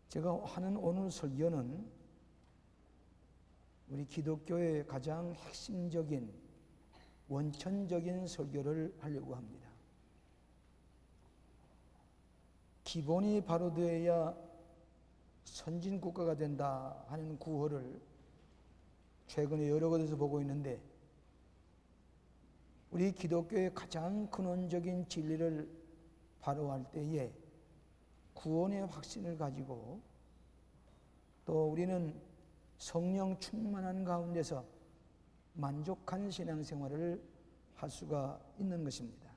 제가 하는 오늘 설교는 우리 기독교의 가장 핵심적인 원천적인 설교를 하려고 합니다. 기본이 바로 되어야 선진국가가 된다 하는 구호를 최근에 여러 곳에서 보고 있는데, 우리 기독교의 가장 근원적인 진리를 바로할 때에 구원의 확신을 가지고 또 우리는 성령 충만한 가운데서 만족한 신앙생활을 할 수가 있는 것입니다.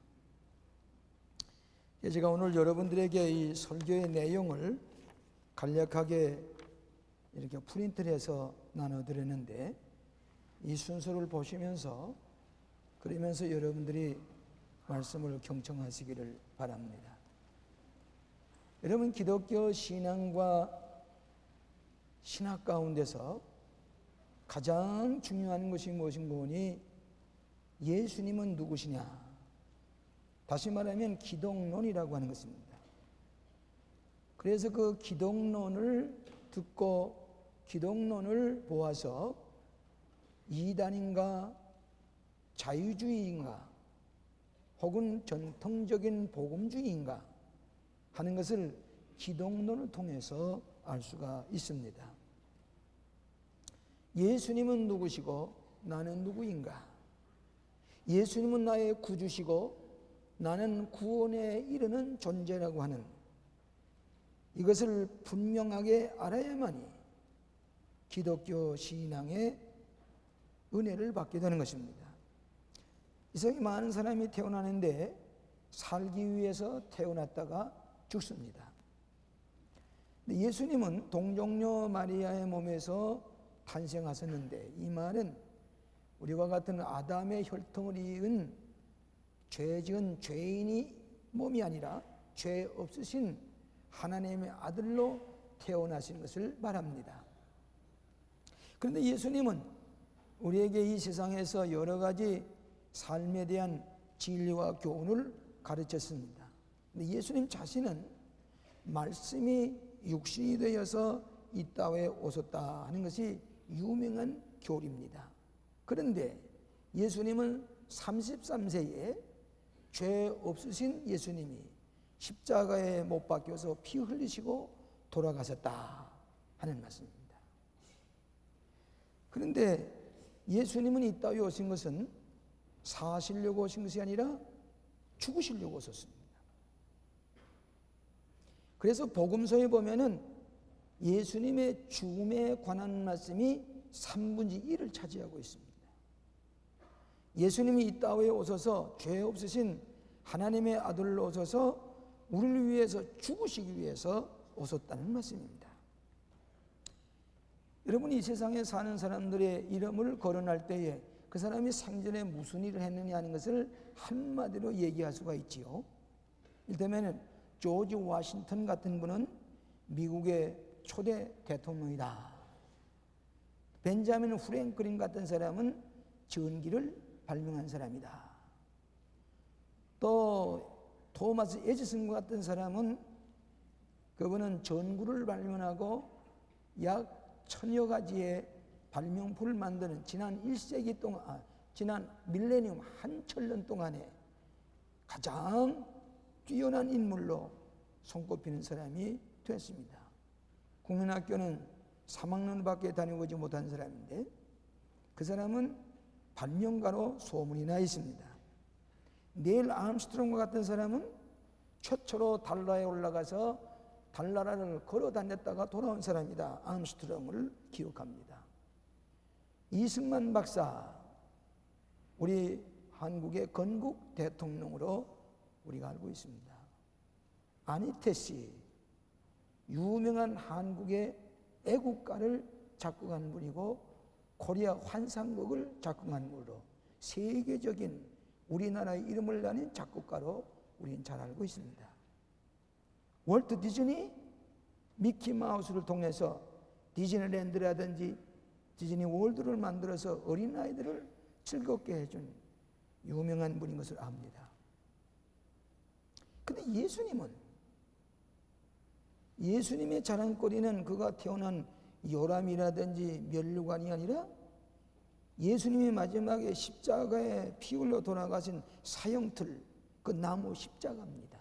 제가 오늘 여러분들에게 이 설교의 내용을 간략하게 이렇게 프린트를 해서 나눠드렸는데, 이 순서를 보시면서 그러면서 여러분들이 말씀을 경청하시기를 바랍니다. 여러분, 기독교 신앙과 신학 가운데서 가장 중요한 것이 무엇인가 보니 예수님은 누구시냐, 다시 말하면 기독론이라고 하는 것입니다. 그래서 그 기독론을 듣고 기독론을 보아서 이단인가 자유주의인가 혹은 전통적인 복음주의인가 하는 것을 기독론을 통해서 알 수가 있습니다. 예수님은 누구시고 나는 누구인가? 예수님은 나의 구주시고 나는 구원에 이르는 존재라고 하는 이것을 분명하게 알아야만이 기독교 신앙의 은혜를 받게 되는 것입니다. 이 세상에 많은 사람이 태어나는데 살기 위해서 태어났다가 죽습니다. 예수님은 동정녀 마리아의 몸에서 탄생하셨는데, 이 말은 우리와 같은 아담의 혈통을 이은 죄 지은 죄인이 몸이 아니라 죄 없으신 하나님의 아들로 태어나신 것을 말합니다. 그런데 예수님은 우리에게 이 세상에서 여러 가지 삶에 대한 진리와 교훈을 가르쳤습니다. 근데 예수님 자신은 말씀이 육신이 되어서 이 땅에 오셨다 하는 것이 유명한 교리입니다. 그런데 예수님은 33세에 죄 없으신 예수님이 십자가에 못 박혀서 피 흘리시고 돌아가셨다 하는 말씀입니다. 그런데 예수님은 이 땅에 오신 것은 사시려고 오신 것이 아니라 죽으시려고 오셨습니다. 그래서 복음서에 보면은 예수님의 죽음에 관한 말씀이 3분의 1을 차지하고 있습니다. 예수님이 이 땅에 오셔서 죄 없으신 하나님의 아들로 오셔서 우리를 위해서 죽으시기 위해서 오셨다는 말씀입니다. 여러분이 이 세상에 사는 사람들의 이름을 거론할 때에 그 사람이 생전에 무슨 일을 했느냐 하는 것을 한마디로 얘기할 수가 있지요. 이를테면 조지 워싱턴 같은 분은 미국의 초대 대통령이다. 벤자민 프랭클린 같은 사람은 전기를 발명한 사람이다. 또 토마스 에디슨 같은 사람은 그분은 전구를 발명하고 약 1000여 가지의 발명품을 만드는 지난 1세기 동안, 지난 밀레니엄 한 천년 동안에 가장 뛰어난 인물로 손꼽히는 사람이 됐습니다. 국민학교는 3학년밖에 다녀보지 못한 사람인데 그 사람은 발명가로 소문이 나 있습니다. 닐 암스트롱과 같은 사람은 최초로 달러에 올라가서 달나라를 걸어 다녔다가 돌아온 사람이다. 암스트롱을 기억합니다. 이승만 박사, 우리 한국의 건국 대통령으로 우리가 알고 있습니다. 안희태 씨, 유명한 한국의 애국가를 작곡한 분이고 코리아 환상곡을 작곡한 분으로 세계적인 우리나라의 이름을 날린 작곡가로 우리는 잘 알고 있습니다. 월트 디즈니, 미키마우스를 통해서 디즈니랜드라든지 디즈니 월드를 만들어서 어린아이들을 즐겁게 해준 유명한 분인 것을 압니다. 근데 예수님의 자랑거리는 그가 태어난 요람이라든지 면류관이 아니라 예수님이 마지막에 십자가에 피 흘려 돌아가신 사형틀, 그 나무 십자가입니다.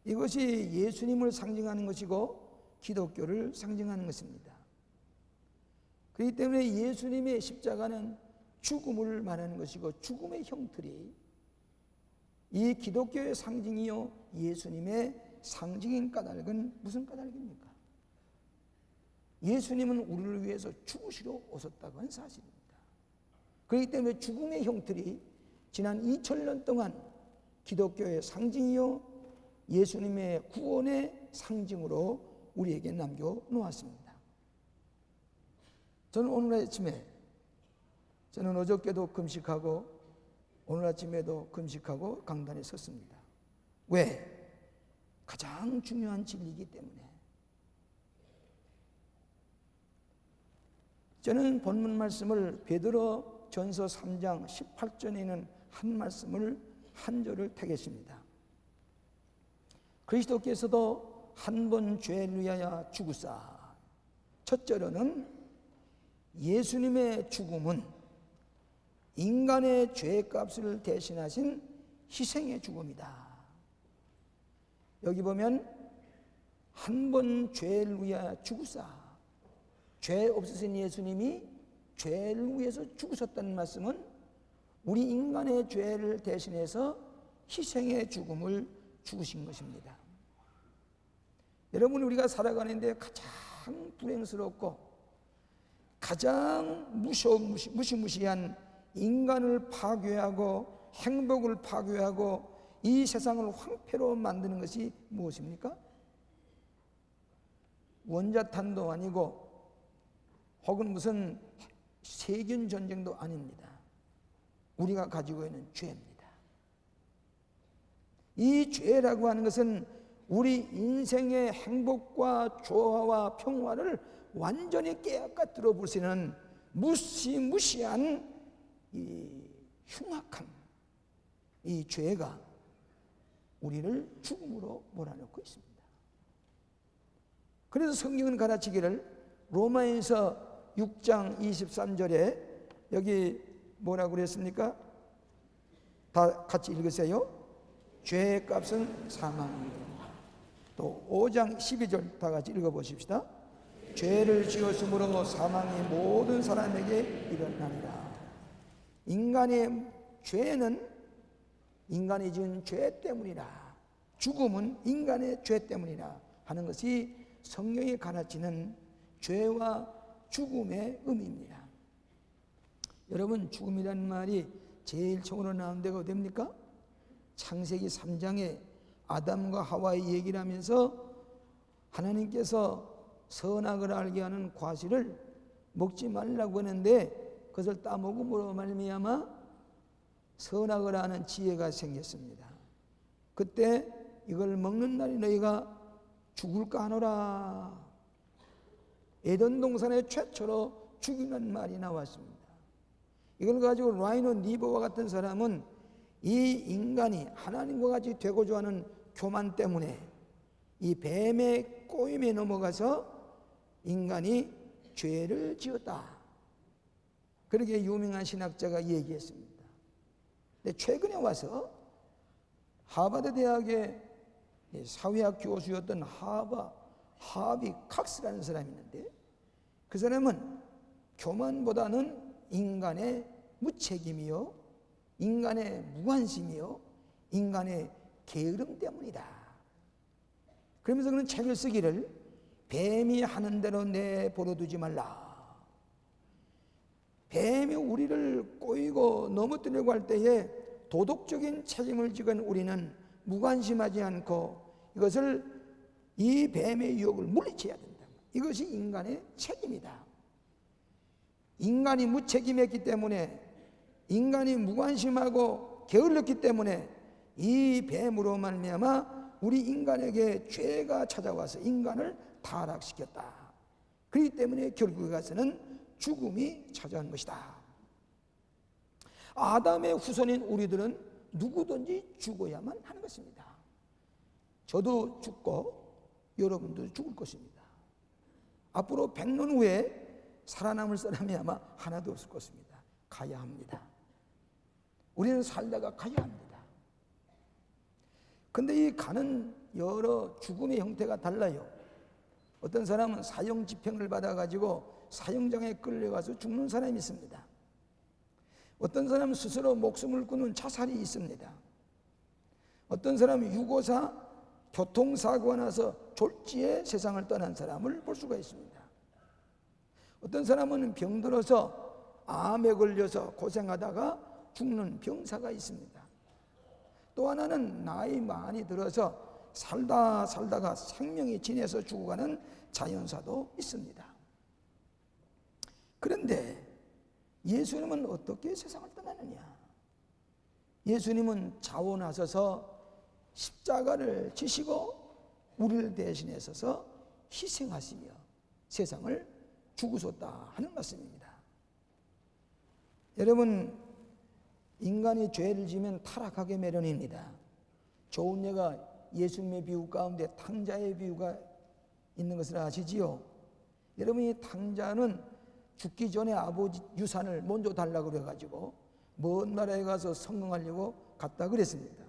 이것이 예수님을 상징하는 것이고 기독교를 상징하는 것입니다. 그렇기 때문에 예수님의 십자가는 죽음을 말하는 것이고 죽음의 형틀이 이 기독교의 상징이요 예수님의 상징인 까닭은 무슨 까닭입니까? 예수님은 우리를 위해서 죽으시러 오셨다고 하는 사실입니다. 그렇기 때문에 죽음의 형틀이 지난 2000년 동안 기독교의 상징이요 예수님의 구원의 상징으로 우리에게 남겨놓았습니다. 저는 오늘 아침에, 저는 어저께도 금식하고 오늘 아침에도 금식하고 강단에 섰습니다. 왜? 가장 중요한 진리이기 때문에. 저는 본문 말씀을 베드로 전서 3장 18절에 있는 한 말씀을 한 절을 택했습니다. 그리스도께서도 한 번 죄를 위하여 죽으사. 첫 절은 예수님의 죽음은 인간의 죄값을 대신하신 희생의 죽음이다. 여기 보면 한 번 죄를 위하여 죽으사. 죄 없으신 예수님이 죄를 위해서 죽으셨다는 말씀은 우리 인간의 죄를 대신해서 희생의 죽음을 죽으신 것입니다. 여러분, 우리가 살아가는데 가장 불행스럽고 가장 무시무시한 인간을 파괴하고 행복을 파괴하고 이 세상을 황폐로 만드는 것이 무엇입니까? 원자탄도 아니고 혹은 무슨 세균 전쟁도 아닙니다. 우리가 가지고 있는 죄입니다. 이 죄라고 하는 것은 우리 인생의 행복과 조화와 평화를 완전히 깨앗아 부수는 무시무시한 이 흉악함, 이 죄가 우리를 죽음으로 몰아넣고 있습니다. 그래서 성경은 가르치기를 로마에서 6장 23절에 여기 뭐라고 그랬습니까? 다 같이 읽으세요. 죄의 값은 사망이에요. 또 5장 12절 다 같이 읽어보십시다. 죄를 지었으므로 사망이 모든 사람에게 일어나니라. 인간의 죄는 인간이 지은 죄 때문이라. 죽음은 인간의 죄 때문이라 하는 것이 성경이 가르치는 죄와 죽음의 의미입니다. 여러분, 죽음이라는 말이 제일 처음으로 나온 데가 어디입니까? 창세기 3장에 아담과 하와의 얘기를 하면서 하나님께서 선악을 알게 하는 과실을 먹지 말라고 하는데 그것을 따먹음으로 말미암아 선악을 아는 지혜가 생겼습니다. 그때 이걸 먹는 날이 너희가 죽을까 하노라. 에덴 동산에 최초로 죽이는 말이 나왔습니다. 이걸 가지고 라이너 니버와 같은 사람은 이 인간이 하나님과 같이 되고자 하는 교만 때문에 이 뱀의 꼬임에 넘어가서 인간이 죄를 지었다. 그렇게 유명한 신학자가 얘기했습니다. 근데 최근에 와서 하버드 대학의 사회학 교수였던 하비 칵스라는 사람이 있는데 그 사람은 교만보다는 인간의 무책임이요, 인간의 무관심이요, 인간의 게으름 때문이다. 그러면서 그는 책을 쓰기를 뱀이 하는 대로 내버려두지 말라. 뱀이 우리를 꼬이고 넘어뜨리려고 할 때에 도덕적인 책임을 지건 우리는 무관심하지 않고 이것을 이 뱀의 유혹을 물리쳐야 된다. 이것이 인간의 책임이다. 인간이 무책임했기 때문에, 인간이 무관심하고 게을렀기 때문에 이 뱀으로 말미암아 우리 인간에게 죄가 찾아와서 인간을 타락시켰다. 그렇기 때문에 결국에 가서는 죽음이 찾아온 것이다. 아담의 후손인 우리들은 누구든지 죽어야만 하는 것입니다. 저도 죽고 여러분도 죽을 것입니다. 앞으로 100년 후에 살아남을 사람이 아마 하나도 없을 것입니다. 가야 합니다. 우리는 살다가 가야 합니다. 근데 이 가는 여러 죽음의 형태가 달라요. 어떤 사람은 사형 집행을 받아가지고 사형장에 끌려가서 죽는 사람이 있습니다. 어떤 사람은 스스로 목숨을 끊는 자살이 있습니다. 어떤 사람은 유고사 교통사고가 나서 졸지에 세상을 떠난 사람을 볼 수가 있습니다. 어떤 사람은 병들어서 암에 걸려서 고생하다가 죽는 병사가 있습니다. 또 하나는 나이 많이 들어서 살다가 생명이 지내서 죽어가는 자연사도 있습니다. 그런데 예수님은 어떻게 세상을 떠나느냐? 예수님은 자원하셔서 십자가를 지시고 우리를 대신해 서서 희생하시며 세상을 죽으셨다 하는 말씀입니다. 여러분, 인간이 죄를 지면 타락하게 마련입니다. 좋은 예가 예수님의 비유 가운데 탕자의 비유가 있는 것을 아시지요? 여러분, 이 탕자는 죽기 전에 아버지 유산을 먼저 달라고 그래가지고 먼 나라에 가서 성공하려고 갔다 그랬습니다.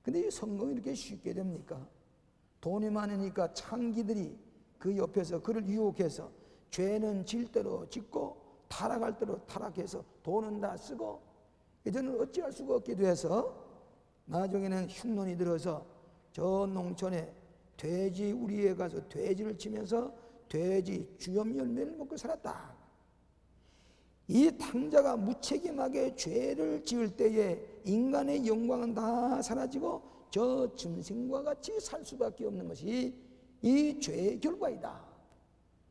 근데 이 성공이 이렇게 쉽게 됩니까? 돈이 많으니까 창기들이 그 옆에서 그를 유혹해서 죄는 질 대로 짓고 타락할 대로 타락해서 돈은 다 쓰고 이제는 어찌할 수가 없게 돼서 나중에는 흉년이 들어서 저 농촌에 돼지 우리에 가서 돼지를 치면서 돼지 주염 열매를 먹고 살았다. 이 탕자가 무책임하게 죄를 지을 때에 인간의 영광은 다 사라지고 저 짐승과 같이 살 수밖에 없는 것이 이 죄의 결과이다.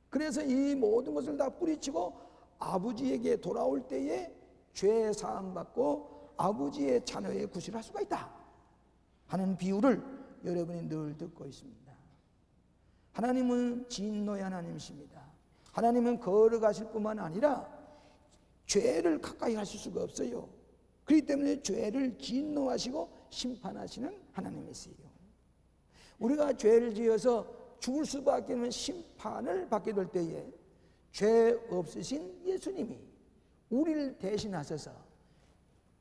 그래서 이 모든 것을 다 뿌리치고 아버지에게 돌아올 때에 죄 사함 받고 아버지의 자녀의 구실을 할 수가 있다 하는 비유를 여러분이 늘 듣고 있습니다. 하나님은 진노의 하나님이십니다. 하나님은 걸어가실 뿐만 아니라 죄를 가까이 하실 수가 없어요. 그렇기 때문에 죄를 진노하시고 심판하시는 하나님이세요. 우리가 죄를 지어서 죽을 수밖에 없는 심판을 받게 될 때에 죄 없으신 예수님이 우리를 대신하셔서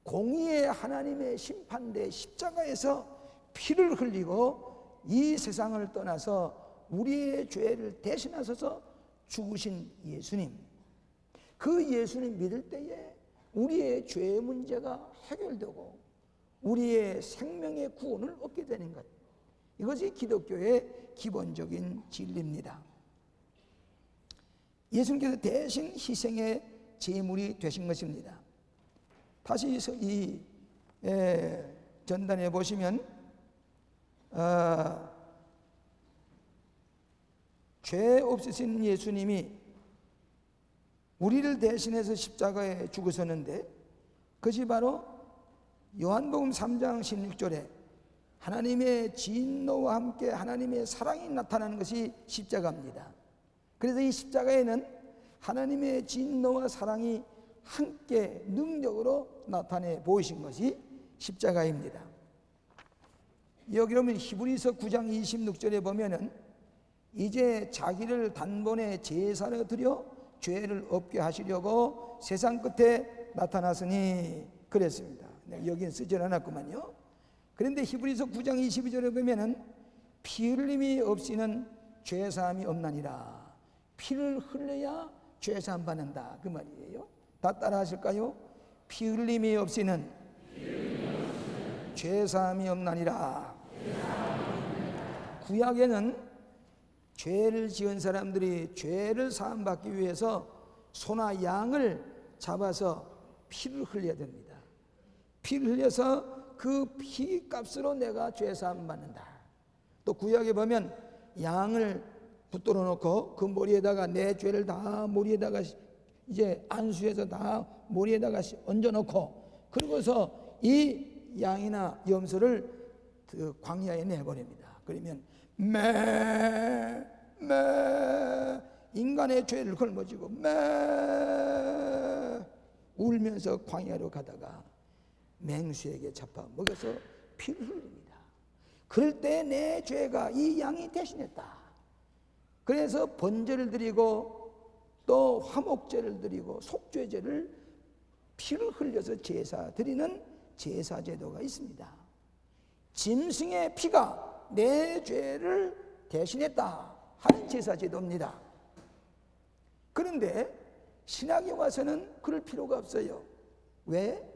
공의의 하나님의 심판대 십자가에서 피를 흘리고 이 세상을 떠나서 우리의 죄를 대신하셔서 죽으신 예수님, 그 예수님 믿을 때에 우리의 죄의 문제가 해결되고 우리의 생명의 구원을 얻게 되는 것, 이것이 기독교의 기본적인 진리입니다. 예수님께서 대신 희생의 제물이 되신 것입니다. 다시 이 전단에 보시면 죄 없으신 예수님이 우리를 대신해서 십자가에 죽으셨는데 그것이 바로 요한복음 3장 16절에 하나님의 진노와 함께 하나님의 사랑이 나타나는 것이 십자가입니다. 그래서 이 십자가에는 하나님의 진노와 사랑이 함께 능력으로 나타내 보이신 것이 십자가입니다. 여기 보면 히브리서 9장 26절에 보면은 이제 자기를 단번에 제사로 드려 죄를 없게 하시려고 세상 끝에 나타났으니 그랬습니다. 여기는 쓰지 않았구만요. 그런데 히브리서 9장 22절에 보면은 피 흘림이 없이는 죄사함이 없나니라. 피를 흘려야 죄사함 받는다 그 말이에요. 다 따라 하실까요? 피 흘림이 없이는 죄사함이 없나니라. 구약에는 죄를 지은 사람들이 죄를 사함 받기 위해서 소나 양을 잡아서 피를 흘려야 됩니다. 피를 흘려서 그 피값으로 내가 죄 사함 받는다. 또 구약에 보면 양을 붙들어 놓고 그 머리에다가 내 죄를 다 머리에다가 이제 안수해서 다 머리에다가 얹어 놓고 그러고서 이 양이나 염소를 그 광야에 내버립니다. 그러면 인간의 죄를 걸머쥐고 울면서 광야로 가다가 맹수에게 잡아 먹여서 피를 흘립니다. 그럴 때 내 죄가 이 양이 대신했다. 그래서 번제를 드리고 또 화목제를 드리고 속죄제를 피를 흘려서 제사 드리는 제사 제도가 있습니다. 짐승의 피가 내 죄를 대신했다 하는 제사 제도입니다. 그런데 신약에 와서는 그럴 필요가 없어요. 왜?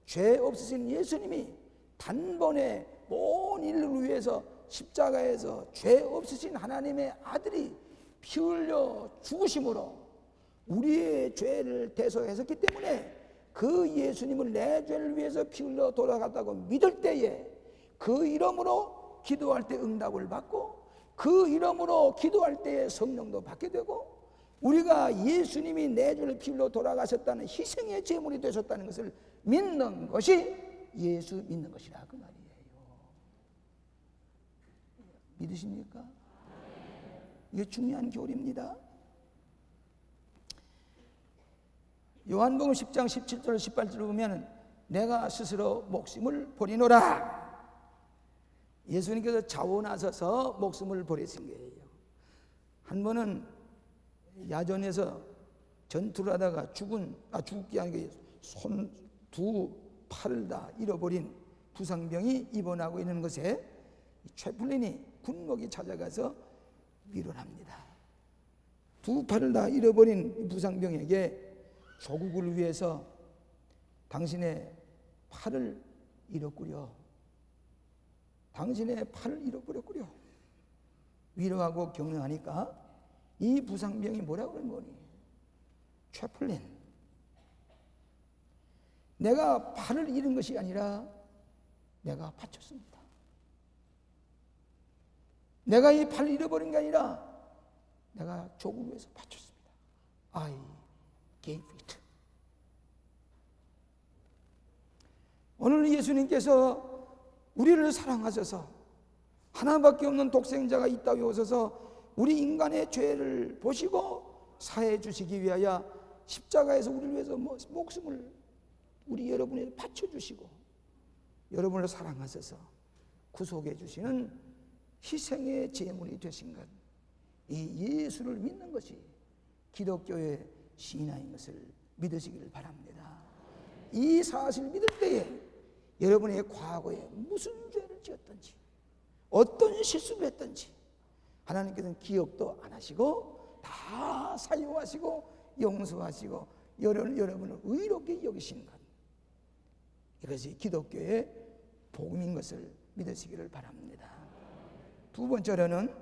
죄 없으신 예수님이 단번에 온 인류를 위해서 십자가에서 죄 없으신 하나님의 아들이 피 흘려 죽으심으로 우리의 죄를 대속했었기 때문에 그 예수님을 내 죄를 위해서 피 흘려 돌아갔다고 믿을 때에 그 이름으로 기도할 때 응답을 받고 그 이름으로 기도할 때에 성령도 받게 되고 우리가 예수님이 내 죄를 피 흘려 돌아가셨다는 희생의 제물이 되셨다는 것을 믿는 것이 예수 믿는 것이라 그 말이에요. 믿으십니까? 이게 중요한 교리입니다. 요한복음 10장 17절 18절을 보면 내가 스스로 목숨을 버리노라. 예수님께서 자원하셔서 목숨을 버리신 거예요. 한 번은 야전에서 전투를 하다가 죽기 아니고 손 두 팔을 다 잃어버린 부상병이 입원하고 있는 것에 채플린이 군목이 찾아가서 위로를 합니다. 두 팔을 다 잃어버린 부상병에게 조국을 위해서 당신의 팔을 잃었구려. 당신의 팔을 잃어버렸구려. 위로하고 격려하니까 이 부상병이 뭐라고 그런 거니? 채플린, 내가 팔을 잃은 것이 아니라 내가 바쳤습니다. 내가 이 팔을 잃어버린 게 아니라 내가 조국을 위해서 바쳤습니다. I gave it. 오늘 예수님께서 우리를 사랑하셔서 하나밖에 없는 독생자가 이 땅에 오셔서 우리 인간의 죄를 보시고 사해 주시기 위하여 십자가에서 우리를 위해서 목숨을 우리 여러분에게 바쳐주시고 여러분을 사랑하셔서 구속해 주시는 희생의 제물이 되신 것, 이 예수를 믿는 것이 기독교의 신앙인 것을 믿으시기를 바랍니다. 이 사실을 믿을 때에 여러분의 과거에 무슨 죄를 지었든지 어떤 실수를 했든지 하나님께서는 기억도 안 하시고 다 사유하시고 용서하시고 여러분을 의롭게 여기시는 것, 이것이 기독교의 복음인 것을 믿으시기를 바랍니다. 두 번째로는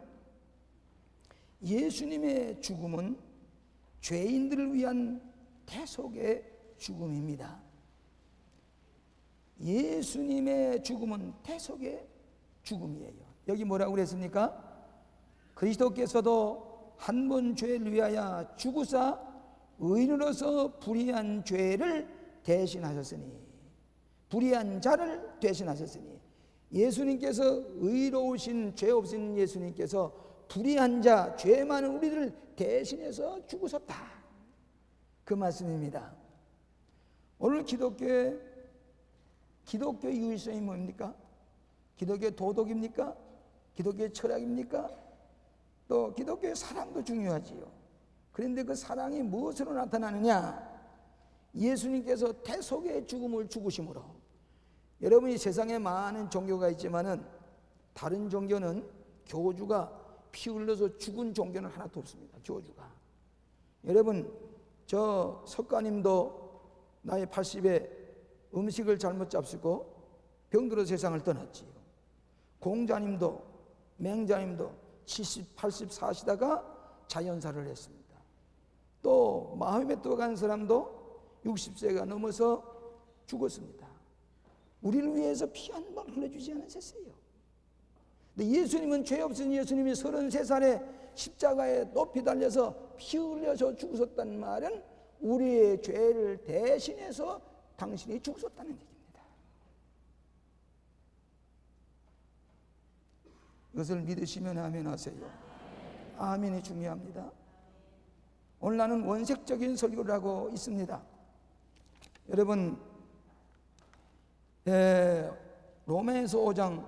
예수님의 죽음은 죄인들을 위한 대속의 죽음입니다. 예수님의 죽음은 대속의 죽음이에요. 여기 뭐라고 그랬습니까? 그리스도께서도 한 번 죄를 위하여 죽으사 의인으로서 불의한 죄를 대신하셨으니, 불의한 자를 대신하셨으니, 예수님께서 의로우신 죄 없으신 예수님께서 불의한 자, 죄 많은 우리들을 대신해서 죽으셨다, 그 말씀입니다. 오늘 기독교의 유일성이 뭡니까? 기독교의 도덕입니까? 기독교의 철학입니까? 또 기독교의 사랑도 중요하지요. 그런데 그 사랑이 무엇으로 나타나느냐? 예수님께서 대속의 죽음을 죽으심으로. 여러분이 세상에 많은 종교가 있지만은 다른 종교는 교주가 피 흘려서 죽은 종교는 하나도 없습니다. 교주가. 여러분, 저 석가님도 나이 80에 음식을 잘못 잡수고 병들어 세상을 떠났지요. 공자님도, 맹자님도 70, 80 사시다가 자연사를 했습니다. 또 마음에 떠간 사람도 60세가 넘어서 죽었습니다. 우리를 위해서 피 한 번 흘려주지 않으셨어요. 근데 예수님은 죄 없으신 예수님이 33살에 십자가에 높이 달려서 피 흘려서 죽으셨다는 말은 우리의 죄를 대신해서 당신이 죽으셨다는 얘기입니다. 이것을 믿으시면 아멘 하세요. 아멘이 중요합니다. 오늘 나는 원색적인 설교를 하고 있습니다. 여러분, 로마서 5장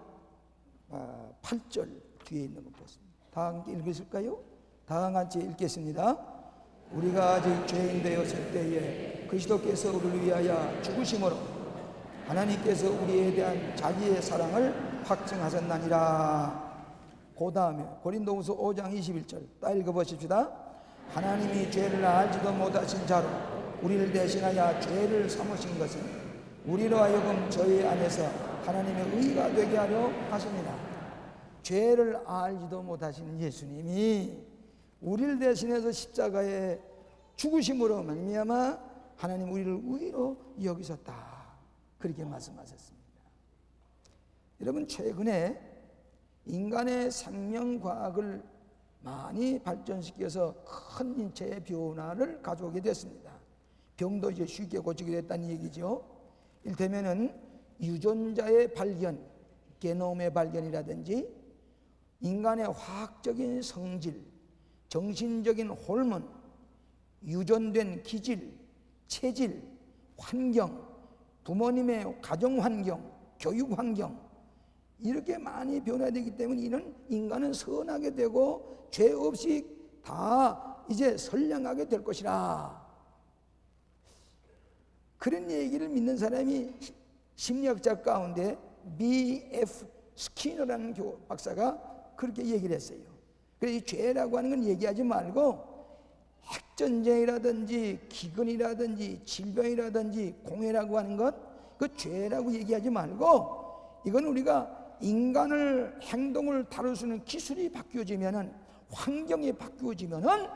8절 뒤에 있는 것 보겠습니다. 다 함께 읽으실까요? 다 같이 읽겠습니다. 우리가 아직 죄인 되었을 때에 그리스도께서 우리를 위하여 죽으심으로 하나님께서 우리에 대한 자기의 사랑을 확증하셨나니라. 그 다음에 고린도후서 5장 21절 다 읽어보십시다. 하나님이 죄를 알지도 못하신 자로 우리를 대신하여 죄를 삼으신 것은 우리로 하여금 저희 안에서 하나님의 의가 되게 하려 하십니다. 죄를 알지도 못하신 예수님이 우리를 대신해서 십자가에 죽으심으로 말미암아 하나님 우리를 의로 여기셨다. 그렇게 말씀하셨습니다. 여러분, 최근에 인간의 생명과학을 많이 발전시켜서 큰 인체의 변화를 가져오게 됐습니다. 병도 이제 쉽게 고치게 됐다는 얘기죠. 이를테면은 유전자의 발견, 게놈의 발견이라든지 인간의 화학적인 성질, 정신적인 호르몬, 유전된 기질, 체질, 환경, 부모님의 가정 환경, 교육 환경, 이렇게 많이 변화되기 때문에 이는 인간은 선하게 되고 죄 없이 다 이제 선량하게 될 것이라. 그런 얘기를 믿는 사람이 심리학자 가운데 B.F. 스키너라는 박사가 그렇게 얘기를 했어요. 그래서 이 죄라고 하는 건 얘기하지 말고 핵전쟁이라든지 기근이라든지 질병이라든지 공해라고 하는 것, 그 죄라고 얘기하지 말고 이건 우리가 인간을 행동을 다룰 수 있는 기술이 바뀌어지면은, 환경이 바뀌어지면은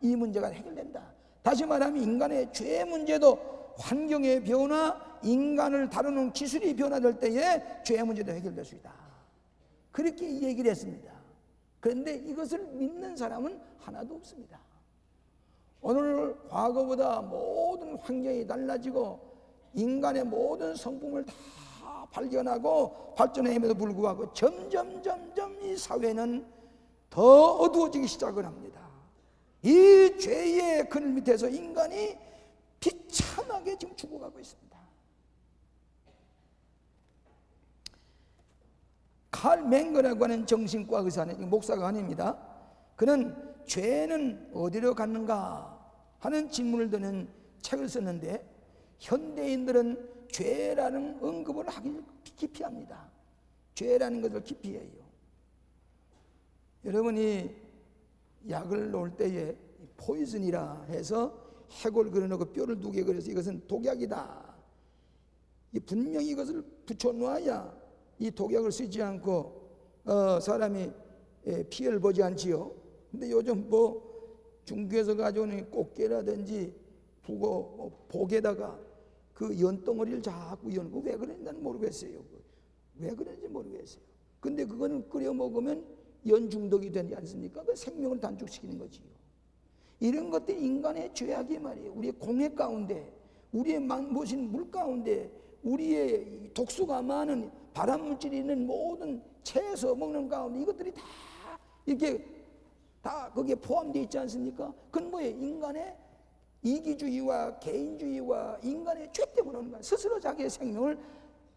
이 문제가 해결된다. 다시 말하면 인간의 죄 문제도 환경의 변화, 인간을 다루는 기술이 변화될 때에 죄 문제도 해결될 수 있다. 그렇게 얘기를 했습니다. 그런데 이것을 믿는 사람은 하나도 없습니다. 오늘 과거보다 모든 환경이 달라지고 인간의 모든 성품을 다 발견하고 발전함에도 불구하고 점점 이 사회는 더 어두워지기 시작을 합니다. 이 죄의 그늘 밑에서 인간이 비참하게 지금 죽어가고 있습니다. 칼 맹거라고 하는 정신과 의사는, 목사가 아닙니다. 그는 죄는 어디로 갔는가 하는 질문을 드는 책을 썼는데, 현대인들은 죄라는 언급을 하기 기피합니다. 죄라는 것을 기피해요. 여러분이 약을 놓을 때에 포이즌이라 해서 해골 그려놓고 뼈를 2개 그려서 이것은 독약이다, 분명히 이것을 붙여놓아야 이 독약을 쓰지 않고 사람이 피해를 보지 않지요. 근데 요즘 중국에서 가져오는 꽃게라든지 복에다가 그 연덩어리를 자꾸 연고, 왜 그런지 나는 모르겠어요. 왜 그런지 모르겠어요. 근데 그거는 끓여 먹으면 연중독이 되지 않습니까? 그 생명을 단축시키는 거지요. 이런 것들이 인간의 죄악이 말이에요. 우리의 공해 가운데, 우리의 모신 물 가운데, 우리의 독소가 많은 발암물질이 있는 모든 채소 먹는 가운데 이것들이 다 이렇게 다 거기에 포함되어 있지 않습니까? 그건 뭐예요? 인간의 이기주의와 개인주의와 인간의 죄 때문에 오는 거예요. 스스로 자기의 생명을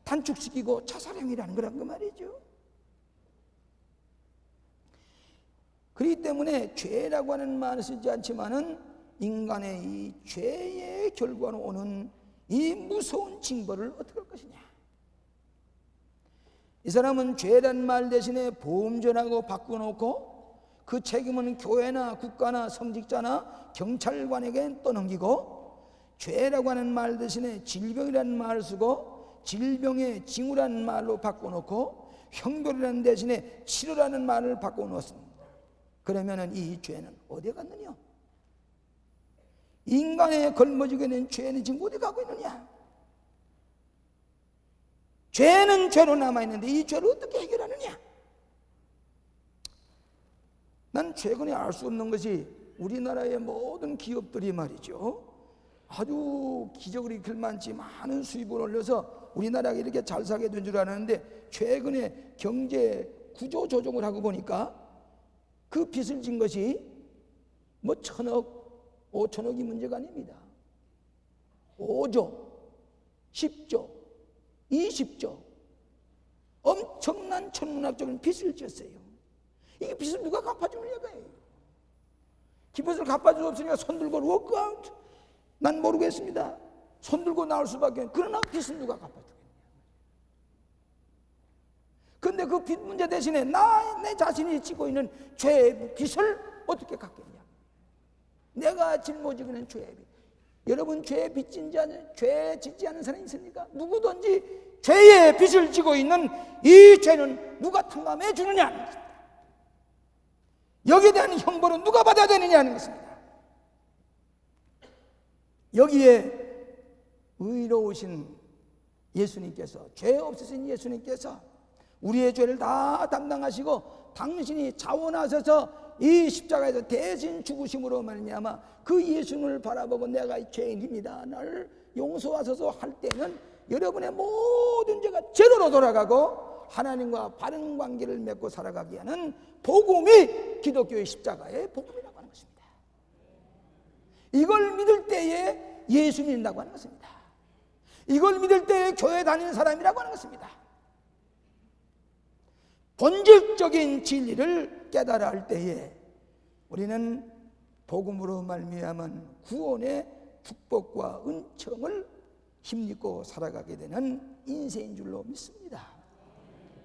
단축시키고 자살행위라는 거란 그 말이죠. 그렇기 때문에 죄라고 하는 말을 쓰지 않지만은 인간의 이 죄의 결과로 오는 이 무서운 징벌을 어떻게 할 것이냐. 이 사람은 죄란 말 대신에 보험전하고 바꿔놓고 그 책임은 교회나 국가나 성직자나 경찰관에게 떠넘기고, 죄라고 하는 말 대신에 질병이라는 말을 쓰고 질병의 징후라는 말로 바꿔놓고 형벌이라는 대신에 치료라는 말을 바꿔놓습니다. 그러면은 이 죄는 어디에 갔느냐? 인간에 걸머지게 된 죄는 지금 어디 가고 있느냐? 죄는 죄로 남아있는데 이 죄를 어떻게 해결하느냐? 난 최근에 알 수 없는 것이 우리나라의 모든 기업들이 말이죠, 아주 기적을 일으킬 만치 많은 수입을 올려서 우리나라가 이렇게 잘 살게 된 줄 알았는데, 최근에 경제 구조 조정을 하고 보니까 그 빚을 진 것이 1,000억, 5천억이 문제가 아닙니다. 5조, 10조, 20조. 엄청난 천문학적인 빚을 졌어요. 이 빚을 누가 갚아주느냐가 해요. 빚을 갚아줄 수 없으니까 손들고 워크아웃. 난 모르겠습니다. 손들고 나올 수밖에 없는. 그러나 빚은 누가 갚아주겠냐. 그런데 그 빚 문제 대신에 내 자신이 지고 있는 죄의 빚을 어떻게 갚겠냐. 내가 짊어지고 있는 죄의 빚. 여러분 죄 짓지 않은 사람이 있습니까? 누구든지 죄의 빚을 지고 있는 이 죄는 누가 탕감해 주느냐 하는 것입니다. 여기에 대한 형벌은 누가 받아야 되느냐 하는 것입니다. 여기에 의로우신 예수님께서, 죄 없으신 예수님께서 우리의 죄를 다 담당하시고 당신이 자원하셔서 이 십자가에서 대신 죽으심으로 말미암아 그 예수님을 바라보고 내가 죄인입니다, 나를 용서하소서 할 때는 여러분의 모든 죄가 제로로 돌아가고 하나님과 바른 관계를 맺고 살아가게 하는 복음이 기독교의 십자가의 복음이라고 하는 것입니다. 이걸 믿을 때에 예수 믿는다고 하는 것입니다. 이걸 믿을 때에 교회 다니는 사람이라고 하는 것입니다. 본질적인 진리를 깨달아 할 때에 우리는 복음으로 말미암은 구원의 축복과 은총을 힘입고 살아가게 되는 인생인 줄로 믿습니다.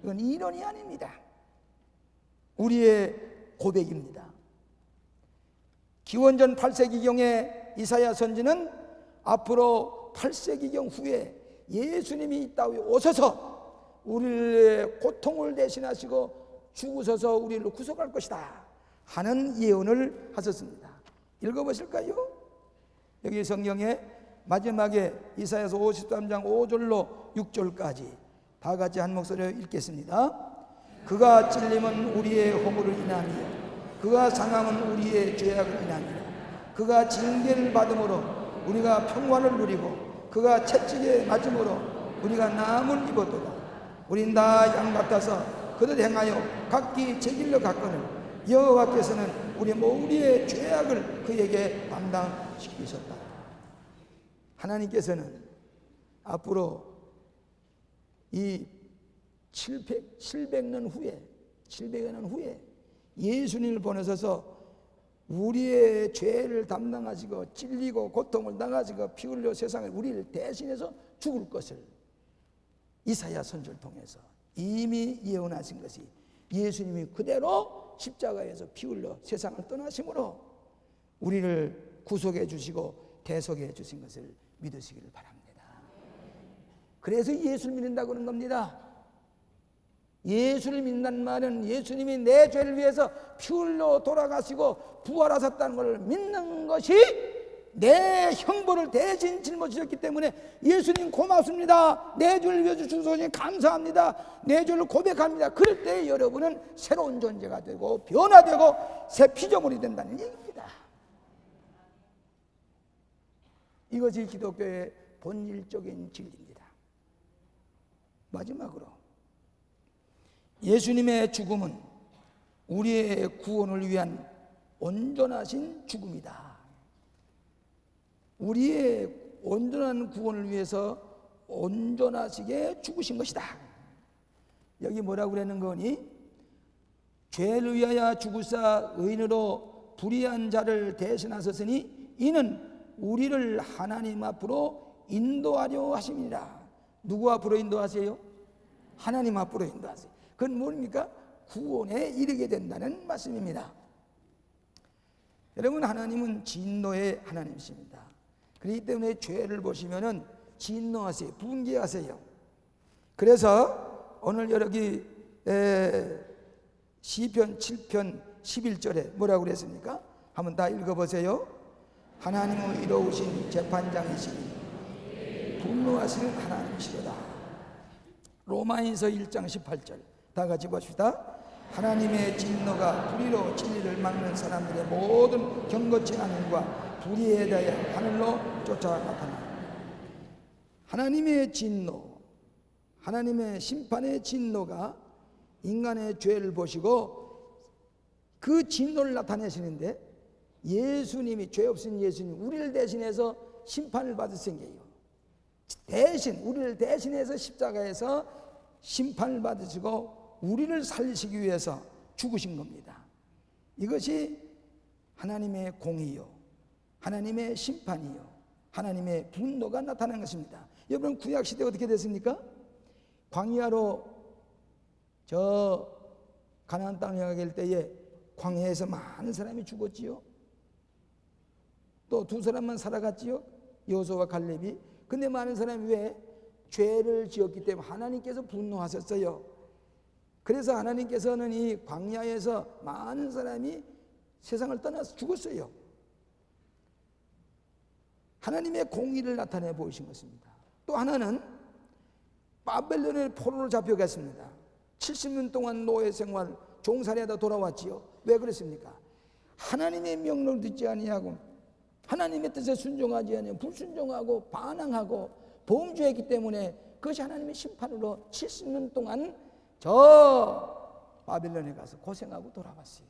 이건 이론이 아닙니다. 우리의 고백입니다. 기원전 8세기경의 이사야 선지는 앞으로 8세기경 후에 예수님이 이 땅에 오셔서 우리의 고통을 대신하시고 죽으셔서 우리를 구속할 것이다 하는 예언을 하셨습니다. 읽어보실까요? 여기 성경에 마지막에 이사야서 53장 5절로 6절까지 다 같이 한 목소리로 읽겠습니다. 그가 찔림은 우리의 허물을 인하며 그가 상함은 우리의 죄악을 인하니라. 그가 징계를 받음으로 우리가 평화를 누리고 그가 채찍에 맞음으로 우리가 나음을 입었도다. 우린 다 양 같아서 그들 행하여 각기 제 길로 갔거늘 여호와께서는 우리의 죄악을 그에게 담당시키셨다. 하나님께서는 앞으로 이 700년 후에 예수님을 보내셔서 우리의 죄를 담당하시고 찔리고 고통을 당하시고 피 흘려 세상을 우리를 대신해서 죽을 것을 이사야 선지를 통해서 이미 예언하신 것이 예수님이 그대로 십자가에서 피 흘려 세상을 떠나심으로 우리를 구속해 주시고 대속해 주신 것을 믿으시기를 바랍니다. 그래서 예수를 믿는다고 하는 겁니다. 예수를 믿는다는 말은 예수님이 내 죄를 위해서 피 흘려 돌아가시고 부활하셨다는 것을 믿는 것이 내 형벌을 대신 짊어지셨기 때문에 예수님 고맙습니다, 내 죄를 위해서 죽으시니 감사합니다, 내 죄를 고백합니다. 그럴 때 여러분은 새로운 존재가 되고 변화되고 새 피조물이 된다는 얘기입니다. 이것이 기독교의 본질적인 진리입니다. 마지막으로 예수님의 죽음은 우리의 구원을 위한 온전하신 죽음이다. 우리의 온전한 구원을 위해서 온전하시게 죽으신 것이다. 여기 뭐라고 그러는 거니? 죄를 위하여 죽으사 의인으로 불의한 자를 대신하셨으니 이는 우리를 하나님 앞으로 인도하려 하심이라. 누구 앞으로 인도하세요? 하나님 앞으로 인도하세요. 그건 뭡니까? 구원에 이르게 된다는 말씀입니다. 여러분, 하나님은 진노의 하나님이십니다. 그렇기 때문에 죄를 보시면은 진노하세요. 분개하세요. 그래서 오늘 여기 시편 7편 11절에 뭐라고 그랬습니까? 한번 다 읽어보세요. 하나님은 이로우신 재판장이시니 분노하시는 하나님이시로다. 로마인서 1장 18절 다 같이 봅시다. 하나님의 진노가 불의로 진리를 막는 사람들의 모든 경거치 않음과 불의에 대하여 하늘로 쫓아 나타나. 하나님의 진노, 하나님의 심판의 진노가 인간의 죄를 보시고 그 진노를 나타내시는데, 예수님이, 죄 없으신 예수님, 우리를 대신해서 심판을 받으신 게요. 대신 우리를 대신해서 십자가에서 심판을 받으시고 우리를 살리시기 위해서 죽으신 겁니다. 이것이 하나님의 공의요, 하나님의 심판이요, 하나님의 분노가 나타난 것입니다. 여러분, 구약시대 어떻게 됐습니까? 광야로 저 가나안 땅을 향하게 할 때에 광야에서 많은 사람이 죽었지요. 또 두 사람만 살아갔지요, 여호수아와 갈렙이. 근데 많은 사람이 왜? 죄를 지었기 때문에 하나님께서 분노하셨어요. 그래서 하나님께서는 이 광야에서 많은 사람이 세상을 떠나서 죽었어요. 하나님의 공의를 나타내 보이신 것입니다. 또 하나는 바벨론의 포로로 잡혀갔습니다. 70년 동안 노예 생활, 종살이하다 돌아왔지요. 왜 그랬습니까? 하나님의 명령을 듣지 아니하고 하나님의 뜻에 순종하지 아니하고 불순종하고 반항하고 범죄했기 때문에 그것이 하나님의 심판으로 70년 동안 저 바벨론에 가서 고생하고 돌아왔어요.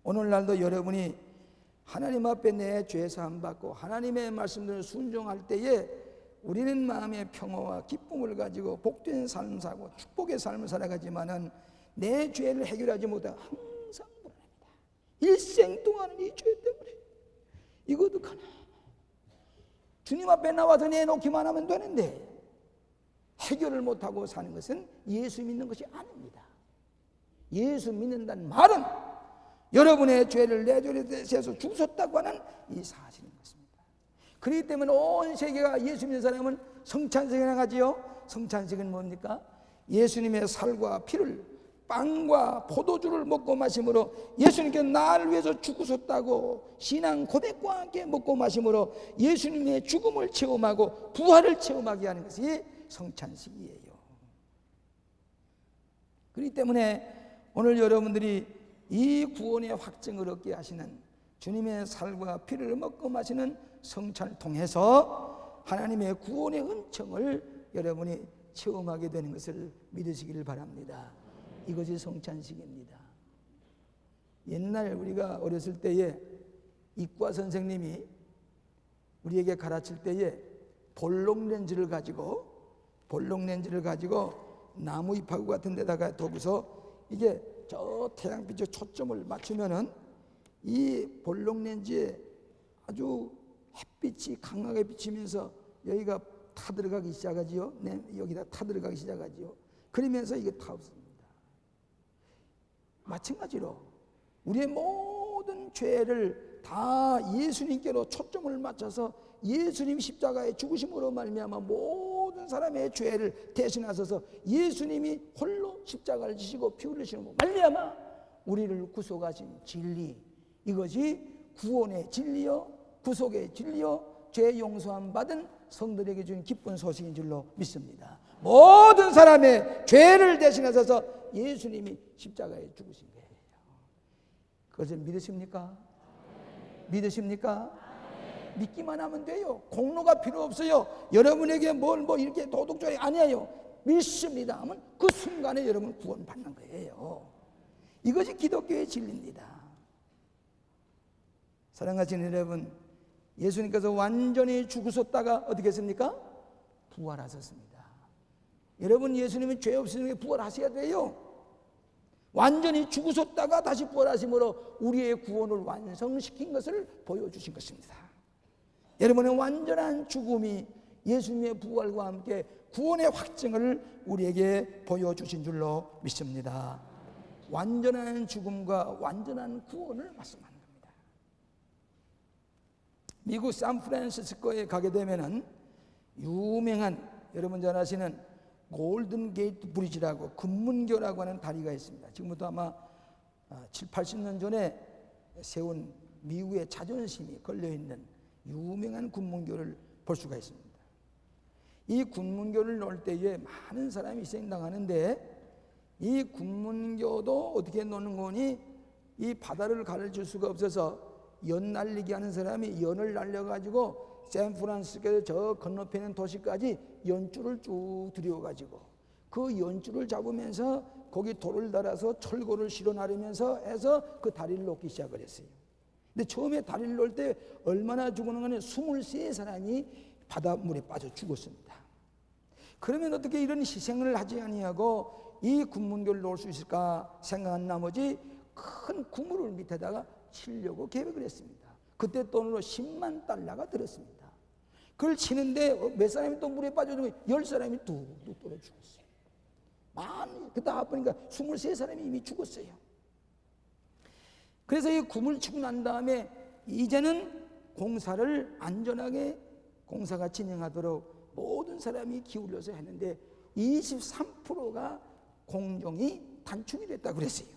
오늘날도 여러분이 하나님 앞에 내 죄 사함 받고 하나님의 말씀들을 순종할 때에 우리는 마음의 평화와 기쁨을 가지고 복된 삶을 살고 축복의 삶을 살아가지만은 내 죄를 해결하지 못하고 항상 불안합니다. 일생 동안은 이 죄 때문에 이것도 가나. 주님 앞에 나와서 내놓기만 하면 되는데 해결을 못하고 사는 것은 예수 믿는 것이 아닙니다. 예수 믿는다는 말은 여러분의 죄를 내 죄에 대해서 죽었다고 하는 이 사실인 것입니다. 그렇기 때문에 온 세계가 예수 믿는 사람은 성찬식을 행하지요. 성찬식은 뭡니까? 예수님의 살과 피를, 빵과 포도주를 먹고 마심으로 예수님께 나를 위해서 죽으셨다고 신앙 고백과 함께 먹고 마심으로 예수님의 죽음을 체험하고 부활을 체험하게 하는 것이 성찬식이에요. 그렇기 때문에 오늘 여러분들이 이 구원의 확증을 얻게 하시는 주님의 살과 피를 먹고 마시는 성찬을 통해서 하나님의 구원의 은총을 여러분이 체험하게 되는 것을 믿으시기를 바랍니다. 이것이 성찬식입니다. 옛날 우리가 어렸을 때에 이과 선생님이 우리에게 가르칠 때에 볼록렌즈를 가지고 나무 잎하고 같은 데다가 두고서 이게 저 태양빛에 초점을 맞추면은 이 볼록렌즈에 아주 햇빛이 강하게 비치면서 여기가 타들어가기 시작하지요. 네, 여기다 타들어가기 시작하지요. 그러면서 이게 타없습니다. 마찬가지로 우리의 모든 죄를 다 예수님께로 초점을 맞춰서 예수님 십자가의 죽으심으로 말미암아 모든 사람의 죄를 대신하셔서 예수님이 홀로 십자가를 지시고 피 흘리시는 말미암아 우리를 구속하신 진리, 이것이 구원의 진리요 구속의 진리요 죄 용서함 받은 성들에게 준 기쁜 소식인 줄로 믿습니다. 모든 사람의 죄를 대신하셔서 예수님이 십자가에 죽으신 거예요. 그것을 믿으십니까? 믿으십니까? 믿기만 하면 돼요. 공로가 필요 없어요. 여러분에게 뭘 이렇게 도덕적이 아니에요. 믿습니다 하면 그 순간에 여러분 구원 받는 거예요. 이것이 기독교의 진리입니다. 사랑하시는 여러분, 예수님께서 완전히 죽으셨다가 어떻게 했습니까? 부활하셨습니다. 여러분, 예수님은 죄 없으시는 게 부활하셔야 돼요. 완전히 죽으셨다가 다시 부활하심으로 우리의 구원을 완성시킨 것을 보여주신 것입니다. 여러분의 완전한 죽음이 예수님의 부활과 함께 구원의 확증을 우리에게 보여주신 줄로 믿습니다. 완전한 죽음과 완전한 구원을 말씀하는 겁니다. 미국 샌프란시스코에 가게 되면은 유명한, 여러분 잘 아시는 골든 게이트 브리지라고 금문교라고 하는 다리가 있습니다. 지금부터 아마 7, 80년 전에 세운 미국의 자존심이 걸려있는 유명한 군문교를 볼 수가 있습니다. 이 군문교를 놓을 때에 많은 사람이 희생당하는데 이 군문교도 어떻게 놓는 거니, 이 바다를 가르칠 수가 없어서 연 날리기 하는 사람이 연을 날려가지고 샌프란시스코에서 저 건너편의 도시까지 연줄을 쭉 들여가지고 그 연줄을 잡으면서 거기 돌을 달아서 철골을 실어 나르면서 해서 그 다리를 놓기 시작을 했어요. 근데 처음에 다리를 놓을 때 얼마나 죽었는 거는 23사람이 바닷물에 빠져 죽었습니다. 그러면 어떻게 이런 희생을 하지 아니하고 이 군문교를 놓을 수 있을까 생각한 나머지 큰 구물을 밑에다가 치려고 계획을 했습니다. 그때 돈으로 10만 달러가 들었습니다. 그걸 치는데 몇 사람이 또 물에 빠져든 거예요. 10사람이 뚝뚝 떨어 죽었어요. 그때 보니까 23사람이 이미 죽었어요. 그래서 이 구물 치고 난 다음에 이제는 공사를 안전하게 공사가 진행하도록 모든 사람이 기울여서 했는데 23%가 공정이 단축이 됐다고 그랬어요.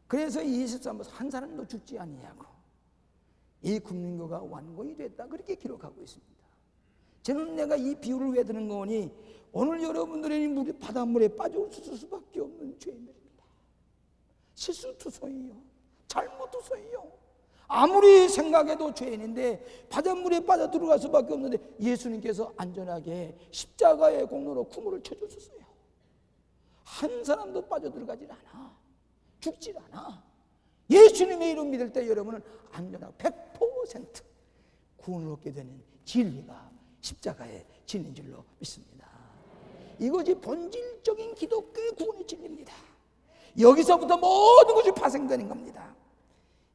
그래서 23% 한 사람도 죽지 아니하고 이 국민교가 완공이 됐다 그렇게 기록하고 있습니다. 저는 내가 이 비유를 왜 드는 거니 오늘 여러분들이 바닷물에 빠져 수밖에 없는 죄인들입니다. 실수투성이요, 잘못투성이요. 아무리 생각해도 죄인인데 바닷물에 빠져 들어갈 수밖에 없는데 예수님께서 안전하게 십자가의 공로로 구물을 쳐주셨어요. 한 사람도 빠져들어가질 않아. 죽질 않아. 예수님의 이름 믿을 때 여러분은 안전하고 100% 구원을 얻게 되는 진리가 십자가의 진리인 줄로 믿습니다. 이것이 본질적인 기독교의 구원의 진리입니다. 여기서부터 모든 것이 파생되는 겁니다.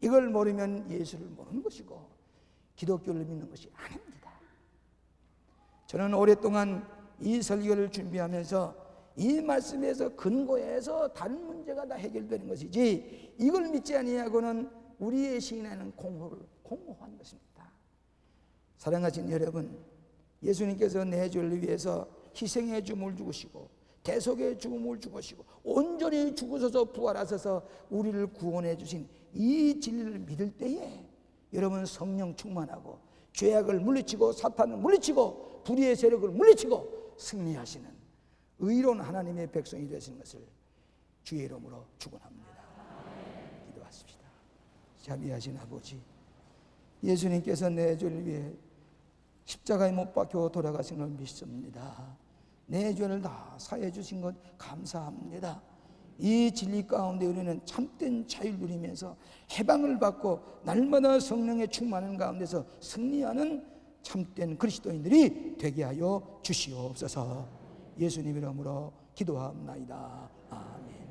이걸 모르면 예수를 모르는 것이고 기독교를 믿는 것이 아닙니다. 저는 오랫동안 이 설교를 준비하면서 이 말씀에서 근거해서 다른 문제가 다 해결되는 것이지 이걸 믿지 아니하고는 우리의 신앙은 공허한 것입니다. 사랑하신 여러분, 예수님께서 내 죄를 위해서 희생의 죽음을 죽으시고 대속의 죽음을 죽으시고 온전히 죽으셔서 부활하셔서 우리를 구원해 주신 이 진리를 믿을 때에 여러분 성령 충만하고 죄악을 물리치고 사탄을 물리치고 불의의 세력을 물리치고 승리하시는 의로운 하나님의 백성이 되시는 것을 주의 이름으로 축원합니다. 기도하십시다. 자비하신 아버지, 예수님께서 내 죄를 위해 십자가에 못 박혀 돌아가신 걸 믿습니다. 내 죄를 다 사해 주신 것 감사합니다. 이 진리 가운데 우리는 참된 자유를 누리면서 해방을 받고 날마다 성령의 충만한 가운데서 승리하는 참된 그리스도인들이 되게 하여 주시옵소서. 예수님 이름으로 기도합나이다. 아멘.